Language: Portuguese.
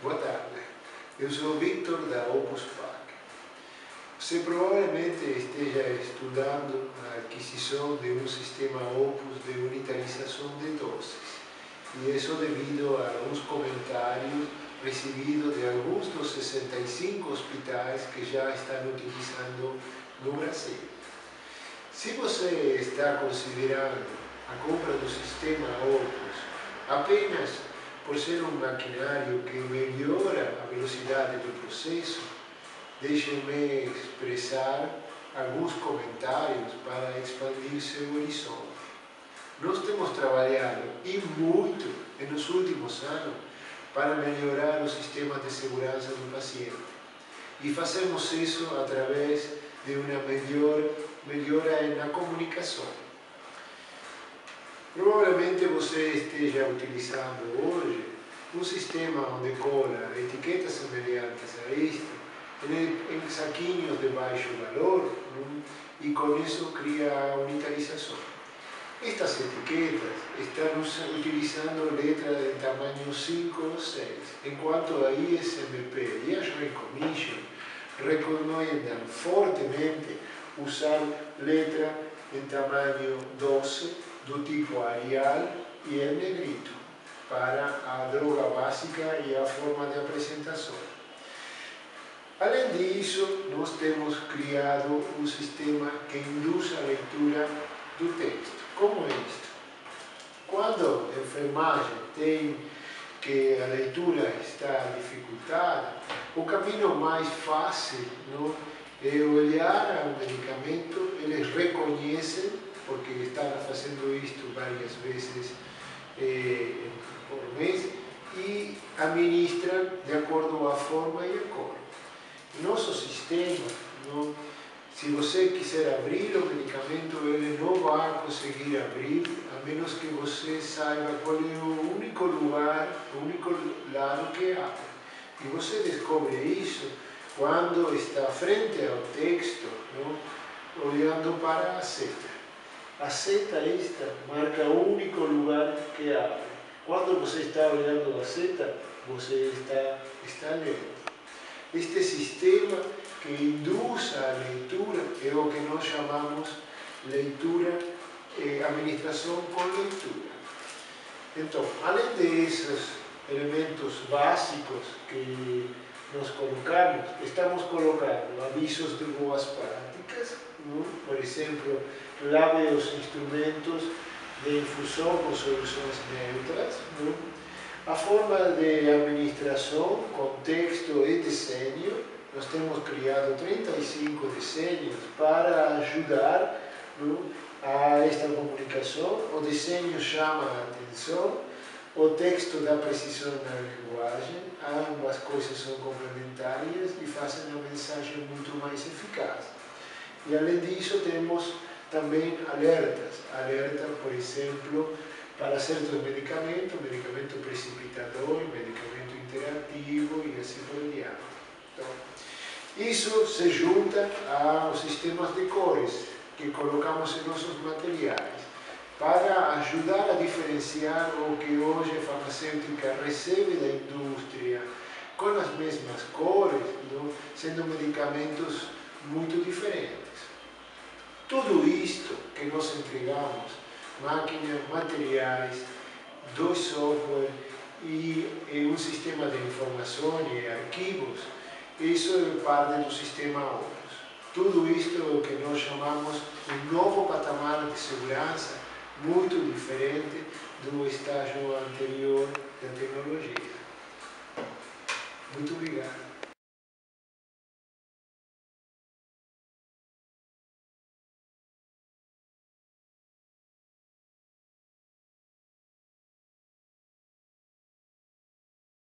Boa tarde, eu sou o Victor da Opus Pack. Você provavelmente esteja estudando a aquisição de um sistema Opus de unitarização de doses, e isso devido a alguns comentários recebidos de alguns dos 65 hospitais que já estão utilizando no Brasil. Se você está considerando a compra do sistema Opus apenas por ser um maquinário que melhora a velocidade do processo, deixe-me expressar alguns comentários para expandir seu horizonte. Nós temos trabalhado e muito nos últimos anos para melhorar o sistema de segurança do paciente, e fazemos isso através de uma melhora na comunicação. Provavelmente você esteja utilizando hoje um sistema onde cola etiquetas semelhantes a este em saquinhos de baixo valor, e com isso cria a unitarização. Estas etiquetas estão utilizando letras de tamanho 5 ou 6, enquanto a ISMP e a Joint Commission recomendam fortemente usar letra em tamanho 12, do tipo Arial e em negrito, para a droga básica e a forma de apresentação. Além disso, nós temos criado um sistema que induz a leitura do texto, como este. Quando a enfermagem tem que a leitura está dificultada, o caminho mais fácil é olhar o medicamento, eles reconhecem, porque estão fazendo isto várias vezes por mês, e administram de acordo com a forma e a cor. Nosso sistema, se você quiser abrir o medicamento, ele não vai conseguir abrir, a menos que você saiba qual é o único lugar, o único lado que abre. E você descobre isso quando está frente ao texto, olhando para a seta. A seta esta marca o único lugar que abre. Quando você está olhando a seta, você está lendo. Este sistema que induz a leitura é o que nós chamamos leitura, administração com leitura. Então, além desses elementos básicos que nós colocamos, estamos colocando avisos de boas práticas, por exemplo, lave os instrumentos de infusão com soluções neutras, a forma de administração com texto e desenho. Nós temos criado 35 desenhos para ajudar a esta comunicação. O desenho chama a atenção, o texto dá precisão na linguagem, ambas coisas são complementares e fazem a mensagem muito mais eficaz. E além disso, temos também alertas. Alerta, por exemplo, para certos medicamentos, medicamento precipitador, medicamento interativo e assim por diante. Então, isso se junta aos sistemas de cores que colocamos em nossos materiais, para ajudar a diferenciar o que hoje a farmacêutica recebe da indústria com as mesmas cores, sendo medicamentos muito diferentes. Tudo isto que nós entregamos, máquinas, materiais, dois software e um sistema de informação e arquivos, isso é parte do sistema Opus. Tudo isto é o que nós chamamos um novo patamar de segurança, muito diferente do estágio anterior da tecnologia. Muito obrigado.